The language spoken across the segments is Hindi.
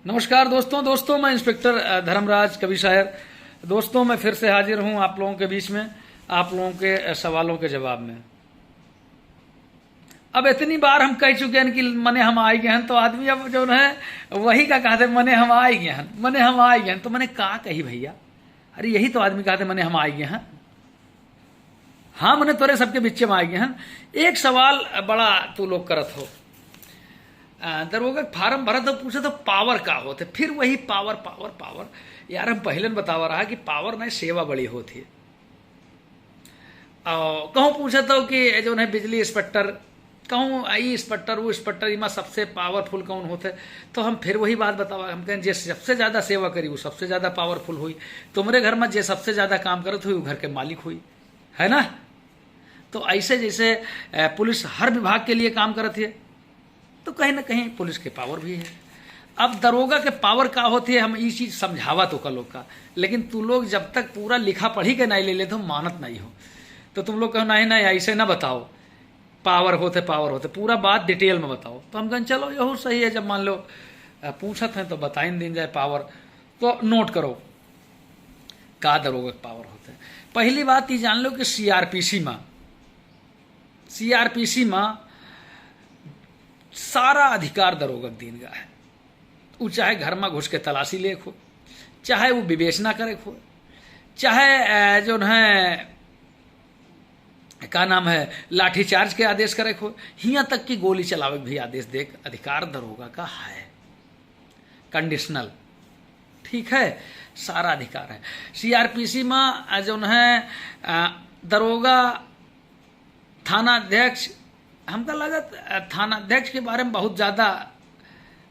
नमस्कार दोस्तों मैं इंस्पेक्टर धर्मराज कवि शायर। दोस्तों मैं फिर से हाजिर हूं आप लोगों के बीच में, आप लोगों के सवालों के जवाब में। अब इतनी बार हम कह चुके हैं कि मने हम आए गए हैं, तो आदमी अब जो है वही का कहते मने हम आए गए हैं, मने हम आए गए हैं। तो मैंने कहा कही भैया, अरे यही तो आदमी कहते मने हम आए गए हैं। हाँ मने तोरे सबके बीच में आए गए हैं। एक सवाल बड़ा तू लोग करत हो, दरोगा फार्म भरा तो पूछे तो पावर का होते, फिर वही पावर पावर पावर। यार हम पहले बतावा रहा कि पावर नहीं सेवा बड़ी होती है। कहूँ पूछे तो कि जो है बिजली इंस्पेक्टर, कहूँ आई इंस्पेक्टर वो इंस्पेक्टर इमा सबसे पावरफुल कौन होते, तो हम फिर वही बात बतावा, हम कहें जे सबसे ज्यादा सेवा करी वो सबसे ज्यादा पावरफुल हुई। तुम्हारे घर में जे सबसे ज्यादा काम करत हुई वो घर के मालिक हुई, है ना। तो ऐसे जैसे पुलिस हर विभाग के लिए काम करती है, तो कहीं ना कहीं पुलिस के पावर भी है। अब दरोगा के पावर का होती है, हम ये चीज समझावा तो का लोग का, लेकिन तू लोग जब तक पूरा लिखा पढ़ी के नहीं ले लेते हो, मानत नहीं हो, तो तुम लोग कहो नहीं नहीं ऐसे ना बताओ, पावर होते पूरा बात डिटेल में बताओ। तो हम कहें चलो यही सही है, जब मान लो पूछत हैं तो बताइन दिन जाए पावर। तो नोट करो का दरोगा के पावर होते हैं। पहली बात ये जान लो कि सीआरपीसी में सारा अधिकार दरोगा दीन गा है। वो चाहे घर में घुस के तलाशी ले खो, चाहे वो विवेचना करे खो, चाहे जो है का नाम है लाठीचार्ज के आदेश करे खो, यहाँ तक कि गोली चलावे भी आदेश दे अधिकार दरोगा का है, कंडीशनल। ठीक है, सारा अधिकार है। सीआरपीसी में जो है दरोगा थाना अध्यक्ष, हमका लगा थाना अध्यक्ष के बारे में बहुत ज्यादा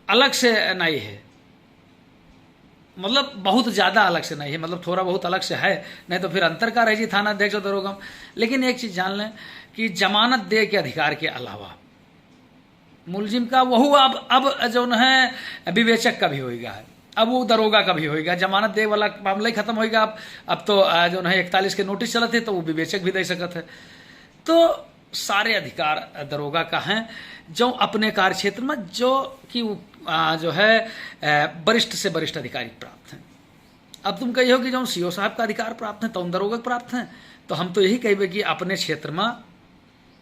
अलग से नहीं है, मतलब बहुत ज्यादा अलग से नहीं है, मतलब थोड़ा बहुत अलग से है, नहीं तो फिर अंतर का रही थाना अध्यक्ष और दरोगा। लेकिन एक चीज जान लें कि जमानत दे के अधिकार के अलावा मुलजिम का वह अब जो है विवेचक का भी होगा, अब वो दरोगा का भी होगा। जमानत दे वाला मामला ही खत्म होगा। अब तो जो है 41 के नोटिस चलते तो वो विवेचक भी दे सकत है। तो सारे अधिकार दरोगा का हैं, जो अपने कार्य क्षेत्र में जो कि जो है वरिष्ठ से वरिष्ठ अधिकारी प्राप्त हैं। अब तुम कहियो कि जो सीओ साहब का अधिकार प्राप्त है तो उन दरोगा प्राप्त हैं, तो हम तो यही कहेंगे कि अपने क्षेत्र में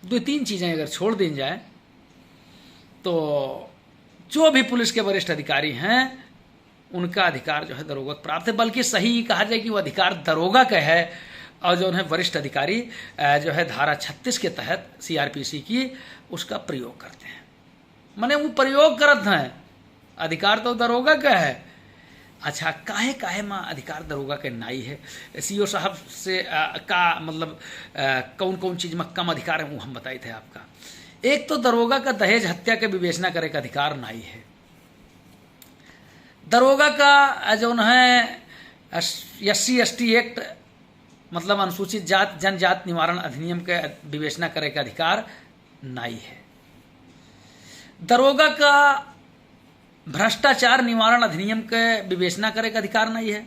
2-3 चीजें अगर छोड़ दी जाए तो जो भी पुलिस के वरिष्ठ अधिकारी हैं उनका अधिकार जो है दरोगा प्राप्त है। बल्कि सही कहा जाए कि वो अधिकार दरोगा का है, और जो है वरिष्ठ अधिकारी जो है धारा 36 के तहत सीआरपीसी की उसका प्रयोग करते हैं, माने वो प्रयोग करते हैं। अधिकार तो दरोगा का है। अच्छा, काहे में अधिकार दरोगा के नाई है? सीओ साहब से का मतलब कौन कौन चीज में कम अधिकार है वो हम बताए थे आपका। एक तो दरोगा का दहेज हत्या के विवेचना करे का अधिकार नाई है। दरोगा का जो है SC/ST एक्ट मतलब अनुसूचित जात जनजात निवारण अधिनियम के विवेचना करे का अधिकार नहीं है। दरोगा का भ्रष्टाचार निवारण अधिनियम के विवेचना करे का अधिकार नहीं है।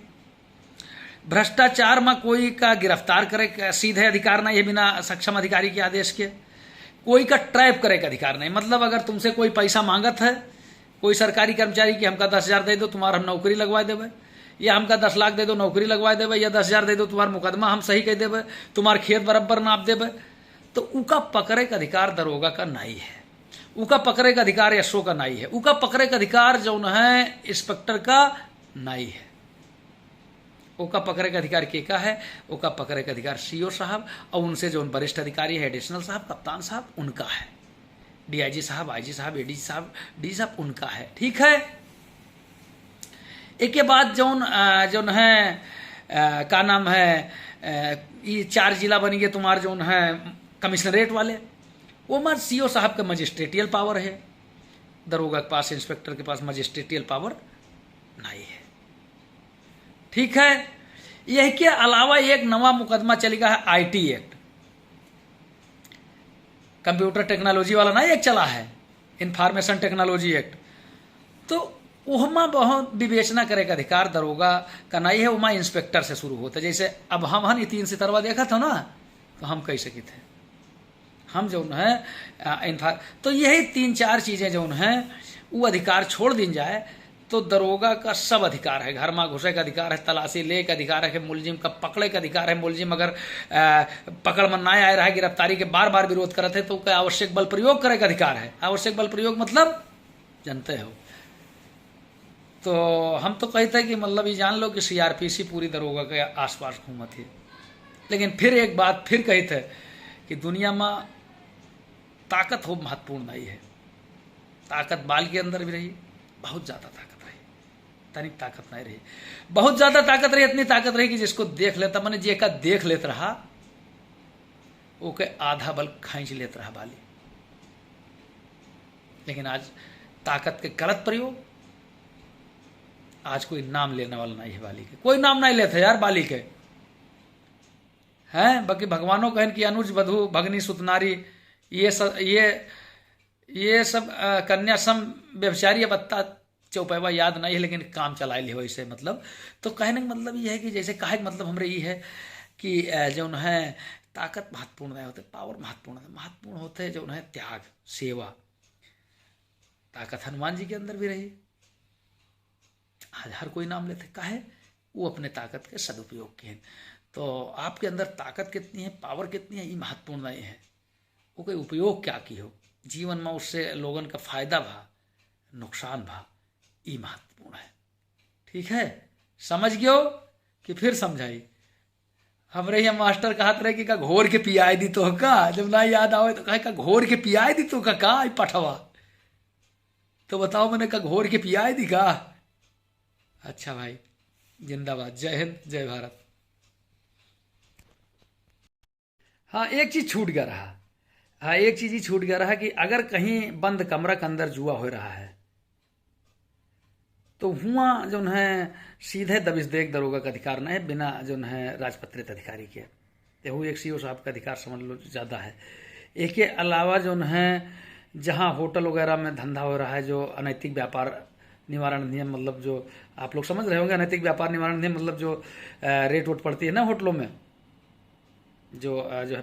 भ्रष्टाचार में कोई का गिरफ्तार करे का सीधे अधिकार नहीं है बिना सक्षम अधिकारी के आदेश के। कोई का ट्रैप करे का अधिकार नहीं, मतलब अगर तुमसे कोई पैसा मांगत है, कोई सरकारी कर्मचारी की हमका 10,000 दे दो तुम्हारा हम नौकरी लगवा देवे, या हमका 10 लाख दे दो नौकरी लगवा देवे, या 10,000 दे दो तुम्हारा मुकदमा हम सही कह देवे, तुम्हार खेत बराबर नाप देवे, तो उका पकड़े का अधिकार दरोगा का नहीं है। उका पकड़े का अधिकार एसओ का नहीं है। उका पकड़े का अधिकार जो है इंस्पेक्टर का नहीं है। उका पकड़े का अधिकार के का है? उका पकड़े का अधिकार सीओ साहब और उनसे जो वरिष्ठ अधिकारी है एडिशनल साहब, कप्तान साहब, उनका है। डीआईजी साहब, आईजी साहब, एडीजी साहब, डी साहब, उनका है। ठीक है। एक के बाद जौन है का नाम है ये 4 जिला बनी गए तुम्हारे जो है कमिश्नरेट वाले, वो मत सीओ साहब का मजिस्ट्रेटियल पावर है। दरोगा के पास, इंस्पेक्टर के पास मजिस्ट्रेटियल पावर नहीं है। ठीक है। यह के अलावा एक नवा मुकदमा चलेगा है आईटी एक्ट, कंप्यूटर टेक्नोलॉजी वाला ना एक चला है, इंफॉर्मेशन टेक्नोलॉजी एक्ट। तो उहमा बहुत विवेचना करे का अधिकार दरोगा का नहीं है। उमा इंस्पेक्टर से शुरू होता है। जैसे अब हम 3 सितरवा देखा था ना, तो हम कह सके थे हम जो है तो यही 3-4 चीजें जो है वो अधिकार छोड़ दी जाए तो दरोगा का सब अधिकार है। घर में घुसे का अधिकार है, तलाशी ले का अधिकार है, मुलजिम का पकड़े का अधिकार है। मुलजिम अगर पकड़ में ना आए रहा, गिरफ्तारी के बार बार विरोध करते तो क्या आवश्यक बल प्रयोग करे का अधिकार है। आवश्यक बल प्रयोग मतलब जानते हो। तो हम तो कहते हैं कि मतलब ये जान लो कि सीआरपीसी पूरी दरोगा के आसपास घूमत है। लेकिन फिर एक बात फिर कहते कि दुनिया में ताकत हो महत्वपूर्ण नहीं है। ताकत बाल के अंदर भी रही, बहुत ज्यादा ताकत रही, तनिक ताकत नहीं रही, बहुत ज्यादा ताकत रही। इतनी ताकत रही कि जिसको देख लेता, मैंने जे का देख लेता रहा ओके आधा बल खींच लेता रहा बाली। लेकिन आज ताकत के गलत प्रयोग, आज कोई नाम लेने वाला नहीं है बाली के, कोई नाम नहीं लेते यार बाली के हैं। बाकी भगवानों कहन कि अनुज वधु भगनी सुतनारी ये सब कन्या सम व्यभिचारी बत्ता चौपैवा याद नहीं है, लेकिन काम चला ली हो इसे। मतलब तो कहने का मतलब ये है कि जैसे कहे मतलब हमरे ये है कि जो है ताकत महत्वपूर्ण नहीं होते, पावर महत्वपूर्ण होते हैं जो है त्याग सेवा। ताकत हनुमान जी के अंदर भी रही, आज हर कोई नाम लेते काहे, वो अपने ताकत के सदुपयोग के हैं। तो आपके अंदर ताकत कितनी है, पावर कितनी है, ये महत्वपूर्ण नहीं है, वो कोई उपयोग क्या की हो जीवन में, उससे लोगन का फायदा भा नुकसान भा, ये महत्वपूर्ण है। ठीक है, समझ गयो कि फिर समझाई। हमरे यहाँ मास्टर कहत रहे कि का घोर के पियाई दी तो का, जब ना याद आवे तो कहे का घोर के पियाई दी तो का पठवा। तो बताओ मैंने का घोर के पियाई दी का। अच्छा भाई, जिंदाबाद, जय हिंद, जय भारत। हाँ, एक चीज छूट गया रहा। हाँ, एक चीज ही छूट गया रहा कि अगर कहीं बंद कमरा के अंदर जुआ हो रहा है तो हुआ जो है सीधे दबिश देख दरोगा का अधिकार नहीं है, बिना जो है राजपत्रित अधिकारी के। तो एक सीओ साहब का अधिकार समझ लो ज़्यादा है। एक के अलावा जो है जहाँ होटल वगैरह में धंधा हो रहा है, जो अनैतिक व्यापार निवारण नियम, मतलब जो आप लोग समझ रहे होंगे, अनैतिक व्यापार निवारण नियम मतलब जो रेट वोट पड़ती है ना होटलों में, जो है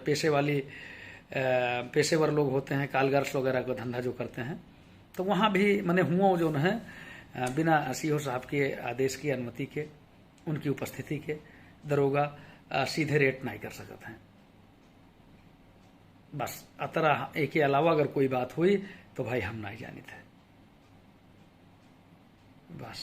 पेशेवर लोग होते हैं, कालगर्स वगैरह का धंधा जो करते हैं, तो वहाँ भी मैंने हुआ जो है बिना सीओ साहब के आदेश की, अनुमति के, उनकी उपस्थिति के दरोगा सीधे रेट नहीं कर सकते हैं। बस अतरा एक के अलावा अगर कोई बात हुई तो भाई हम नहीं जानी थे बस।